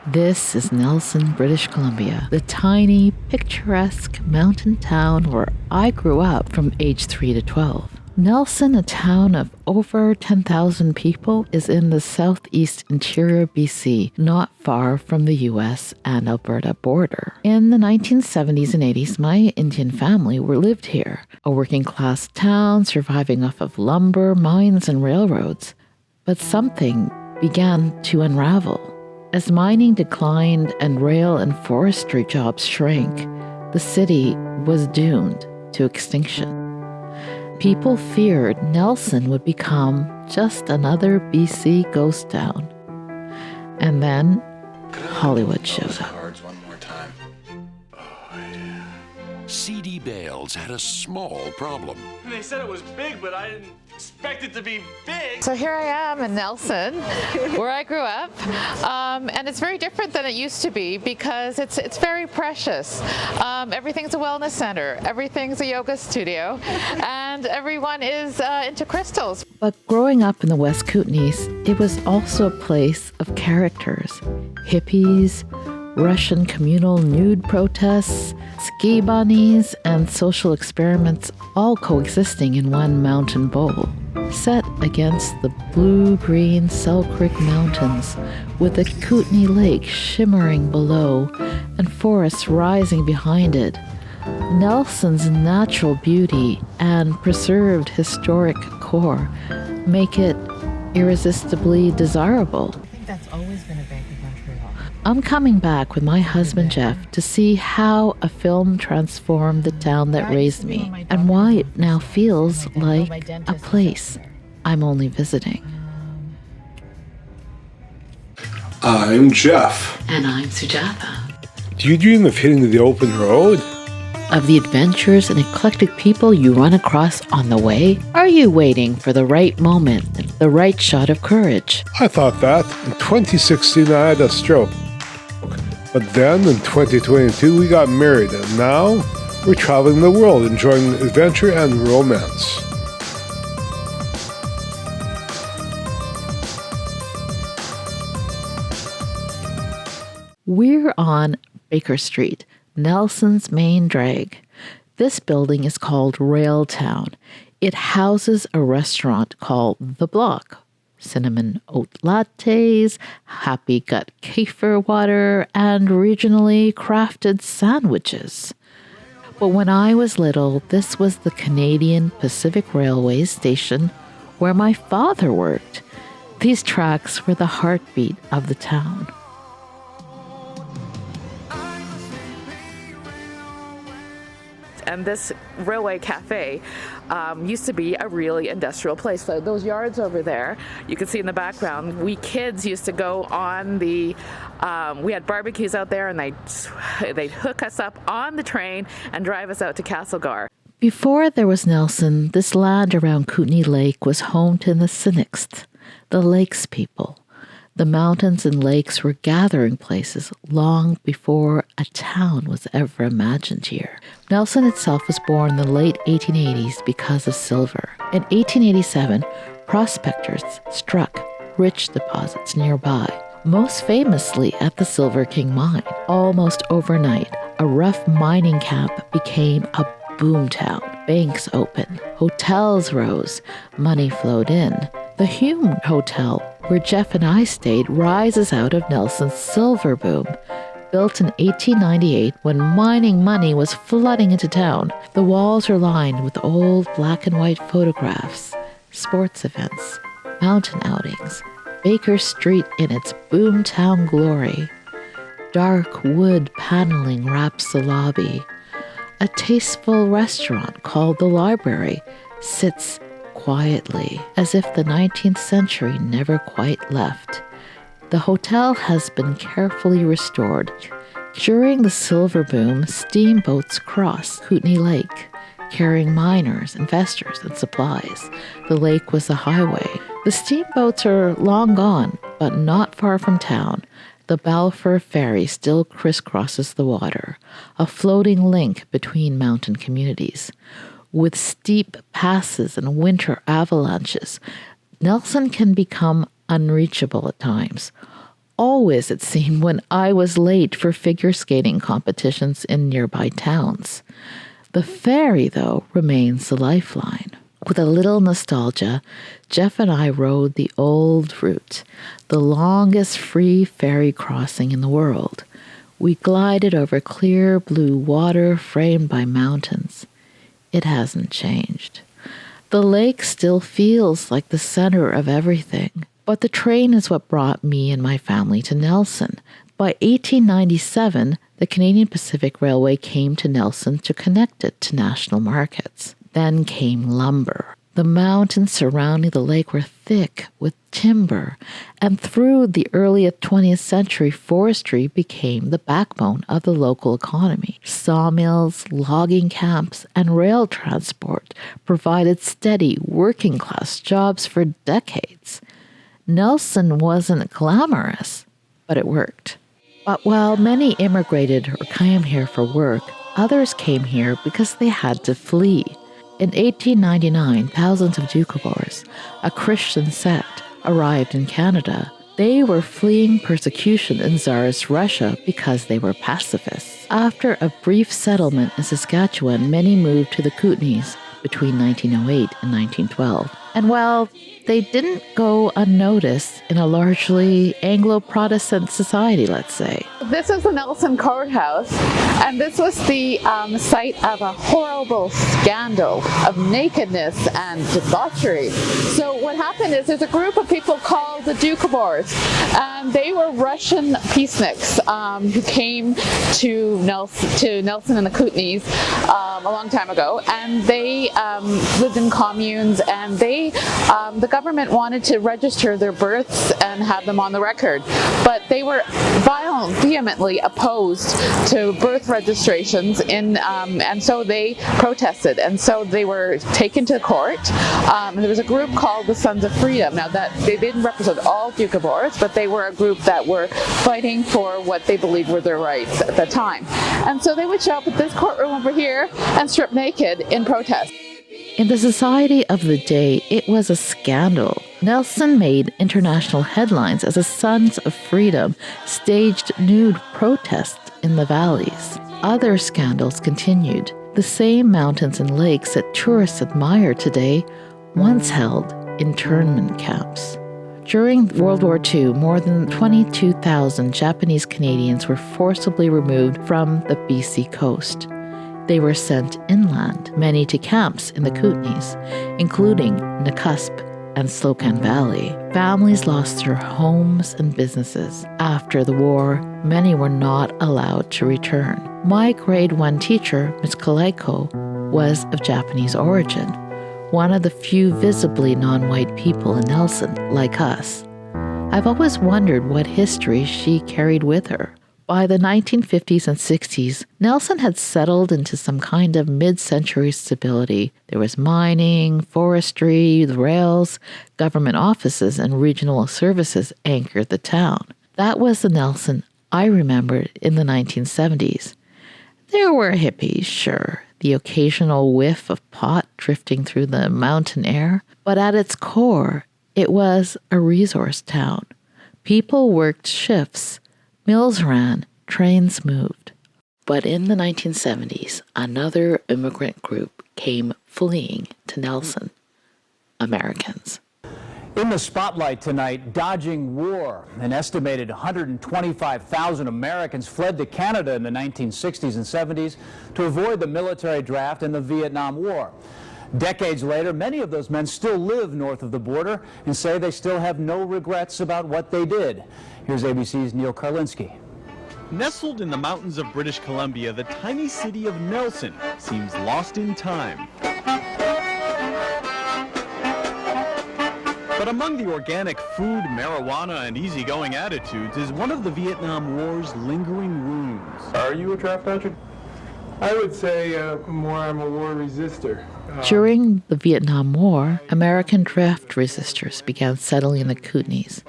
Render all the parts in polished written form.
This is Nelson, British Columbia, the tiny, picturesque mountain town where I grew up from age 3 to 12. Nelson, a town of over 10,000 people, is in the southeast interior BC, not far from the US and Alberta border. In the 1970s and 80s, my Indian family lived here, a working class town surviving off of lumber, mines, and railroads. But something began to unravel. As mining declined and rail and forestry jobs shrank, the city was doomed to extinction. People feared Nelson would become just another BC ghost town. And then Hollywood showed up. One more time. Oh, yeah. CD Bales had a small problem. They said it was big, but I didn't expect it to be big. So here I am in Nelson, where I grew up, and it's very different than it used to be because it's very precious. Everything's a wellness center, everything's a yoga studio, and everyone is into crystals. But growing up in the West Kootenays, it was also a place of characters. Hippies, Russian communal nude protests, ski bunnies, and social experiments all coexisting in one mountain bowl. Set against the blue-green Selkirk Mountains, with the Kootenay Lake shimmering below and forests rising behind it, Nelson's natural beauty and preserved historic core make it irresistibly desirable. I think that's always been a bank of Montreal. I'm coming back with my husband Jeff to see how a film transformed the town that raised me and why it now feels like a place I'm only visiting. I'm Jeff. And I'm Sujatha. Do you dream of hitting the open road? Of the adventures and eclectic people you run across on the way? Are you waiting for the right moment, the right shot of courage? I thought that. In 2016, I had a stroke. But then in 2022, we got married, and now we're traveling the world, enjoying adventure and romance. We're on Baker Street, Nelson's main drag. This building is called Railtown. It houses a restaurant called The Block. Cinnamon oat lattes, happy gut kefir water, and regionally crafted sandwiches. But when I was little, this was the Canadian Pacific Railway station where my father worked. These tracks were the heartbeat of the town. And this railway cafe used to be a really industrial place. So those yards over there, you can see in the background, we kids used to go on the, we had barbecues out there, and they'd hook us up on the train and drive us out to Castlegar. Before there was Nelson, this land around Kootenay Lake was home to the Sinixt, the Lakes people. The mountains and lakes were gathering places long before a town was ever imagined here. Nelson itself was born in the late 1880s because of silver. In 1887, prospectors struck rich deposits nearby, most famously at the Silver King mine. Almost overnight, a rough mining camp became a boomtown. Banks opened, hotels rose, money flowed in. The Hume Hotel, where Jeff and I stayed, rises out of Nelson's silver boom. Built in 1898 when mining money was flooding into town, the walls are lined with old black and white photographs, sports events, mountain outings, Baker Street in its boomtown glory. Dark wood paneling wraps the lobby. A tasteful restaurant called The Library sits quietly, as if the 19th century never quite left. The hotel has been carefully restored. During the silver boom, steamboats crossed Kootenay Lake, carrying miners, investors, and supplies. The lake was the highway. The steamboats are long gone, but not far from town. The Balfour Ferry still crisscrosses the water, a floating link between mountain communities. With steep passes and winter avalanches, Nelson can become unreachable at times. always, it seemed, when I was late for figure skating competitions in nearby towns. The ferry, though, remains the lifeline. With a little nostalgia, Jeff and I rode the old route, the longest free ferry crossing in the world. We glided over clear blue water framed by mountains. It hasn't changed. The lake still feels like the center of everything, but the train is what brought me and my family to Nelson. By 1897, the Canadian Pacific Railway came to Nelson to connect it to national markets. Then came lumber. The mountains surrounding the lake were thick with timber, and through the early 20th century, forestry became the backbone of the local economy. Sawmills, logging camps, and rail transport provided steady working-class jobs for decades. Nelson wasn't glamorous, but it worked. But while many immigrated or came here for work, others came here because they had to flee. In 1899, thousands of Doukhobors, a Christian sect, arrived in Canada. They were fleeing persecution in Tsarist Russia because they were pacifists. After a brief settlement in Saskatchewan, many moved to the Kootenays between 1908 and 1912. And while they didn't go unnoticed in a largely Anglo-Protestant society, let's say. This is the Nelson Courthouse, and this was the site of a horrible scandal of nakedness and debauchery. So what happened is there's a group of people called the Doukhobors, and they were Russian peaceniks who came to Nelson and the Kootenays a long time ago, and they lived in communes, and the government wanted to register their births and have them on the record, but they were vehemently opposed to birth registrations and so they protested, and so they were taken to court. And there was a group called the Sons of Freedom. Now that they didn't represent all Doukhobors, but they were a group that were fighting for what they believed were their rights at the time. And so they would show up at this courtroom over here and strip naked in protest. In the society of the day, it was a scandal. Nelson made international headlines as the Sons of Freedom staged nude protests in the valleys. Other scandals continued. The same mountains and lakes that tourists admire today once held internment camps. During World War II, more than 22,000 Japanese Canadians were forcibly removed from the BC coast. They were sent inland, many to camps in the Kootenays, including Nakusp and Slocan Valley. Families lost their homes and businesses. After the war, many were not allowed to return. My grade 1 teacher, Ms. Kalaiko, was of Japanese origin, one of the few visibly non-white people in Nelson, like us. I've always wondered what history she carried with her. By the 1950s and 60s, Nelson had settled into some kind of mid-century stability. There was mining, forestry, the rails, government offices, and regional services anchored the town. That was the Nelson I remembered in the 1970s. There were hippies, sure, the occasional whiff of pot drifting through the mountain air, but at its core, it was a resource town. People worked shifts. Mills ran, trains moved. But in the 1970s, another immigrant group came fleeing to Nelson. Americans. In the spotlight tonight, dodging war. An estimated 125,000 Americans fled to Canada in the 1960s and 70s to avoid the military draft and the Vietnam War. Decades later, many of those men still live north of the border and say they still have no regrets about what they did. Here's ABC's Neil Karlinski. Nestled in the mountains of British Columbia, the tiny city of Nelson seems lost in time. But among the organic food, marijuana, and easygoing attitudes is one of the Vietnam War's lingering wounds. Are you a draft dodger? I would say more I'm a war resistor. During the Vietnam War, American draft resistors began settling in the Kootenays.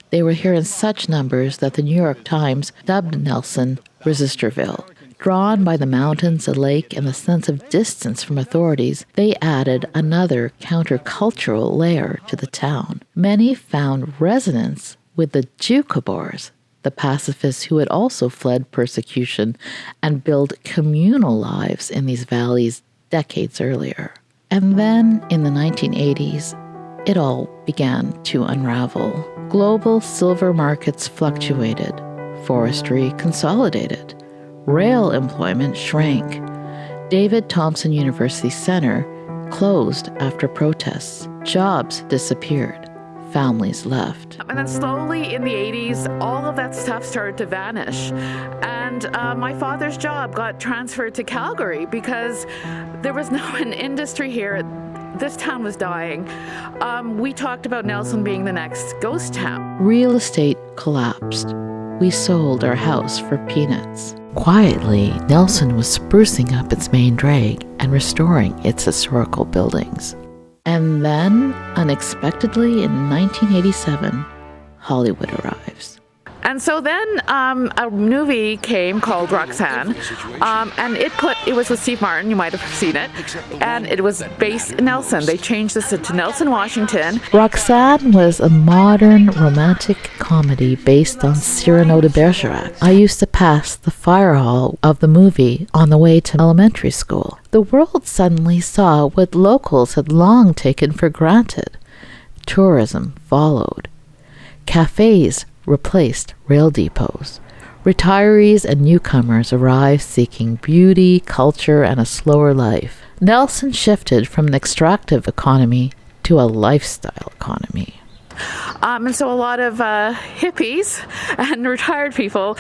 They were here in such numbers that the New York Times dubbed Nelson Resistorville. Drawn by the mountains, the lake, and the sense of distance from authorities, they added another countercultural layer to the town. Many found resonance with the Doukhobors, the pacifists who had also fled persecution and built communal lives in these valleys decades earlier. And then, in the 1980s, it all began to unravel. Global silver markets fluctuated. Forestry consolidated. Rail employment shrank. David Thompson University Center closed after protests. Jobs disappeared. Families left. And then slowly in the 80s, all of that stuff started to vanish. And my father's job got transferred to Calgary because there was no an industry here. This town was dying. We talked about Nelson being the next ghost town. Real estate collapsed. We sold our house for peanuts. Quietly, Nelson was sprucing up its main drag and restoring its historical buildings. And then, unexpectedly in 1987, Hollywood arrives. And so then a movie came called Roxanne, and it was with Steve Martin, you might have seen it, and it was based in Nelson. They changed this to Nelson, Washington. Roxanne was a modern romantic comedy based on Cyrano de Bergerac. I used to pass the fire hall of the movie on the way to elementary school. The world suddenly saw what locals had long taken for granted. Tourism followed. Cafes replaced rail depots. Retirees and newcomers arrived seeking beauty, culture, and a slower life. Nelson shifted from an extractive economy to a lifestyle economy. And so a lot of hippies and retired people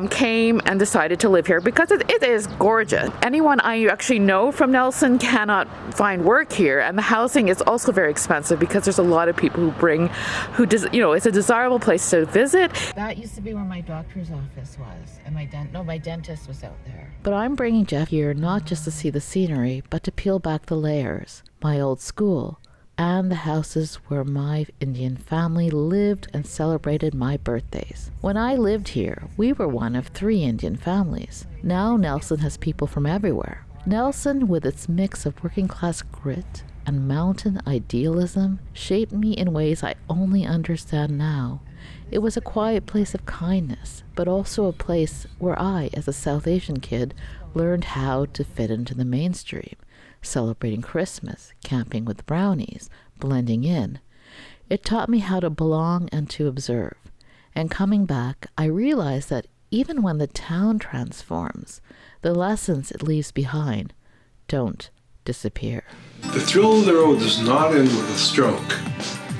came and decided to live here because it is gorgeous. Anyone I actually know from Nelson cannot find work here, and the housing is also very expensive because there's a lot of people it's a desirable place to visit. That used to be where my doctor's office was, and my dentist was out there. But I'm bringing Jeff here not just to see the scenery, but to peel back the layers. My old school, and the houses where my Indian family lived and celebrated my birthdays. When I lived here, we were one of 3 Indian families. Now Nelson has people from everywhere. Nelson, with its mix of working-class grit and mountain idealism, shaped me in ways I only understand now. It was a quiet place of kindness, but also a place where I, as a South Asian kid, learned how to fit into the mainstream. Celebrating Christmas, camping with brownies, blending in. It taught me how to belong and to observe. And coming back, I realized that even when the town transforms, the lessons it leaves behind don't disappear. The thrill of the road does not end with a stroke.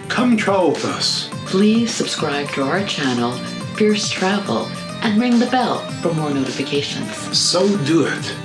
Come travel with us. Please subscribe to our channel, Fierce Travel, and ring the bell for more notifications. So do it.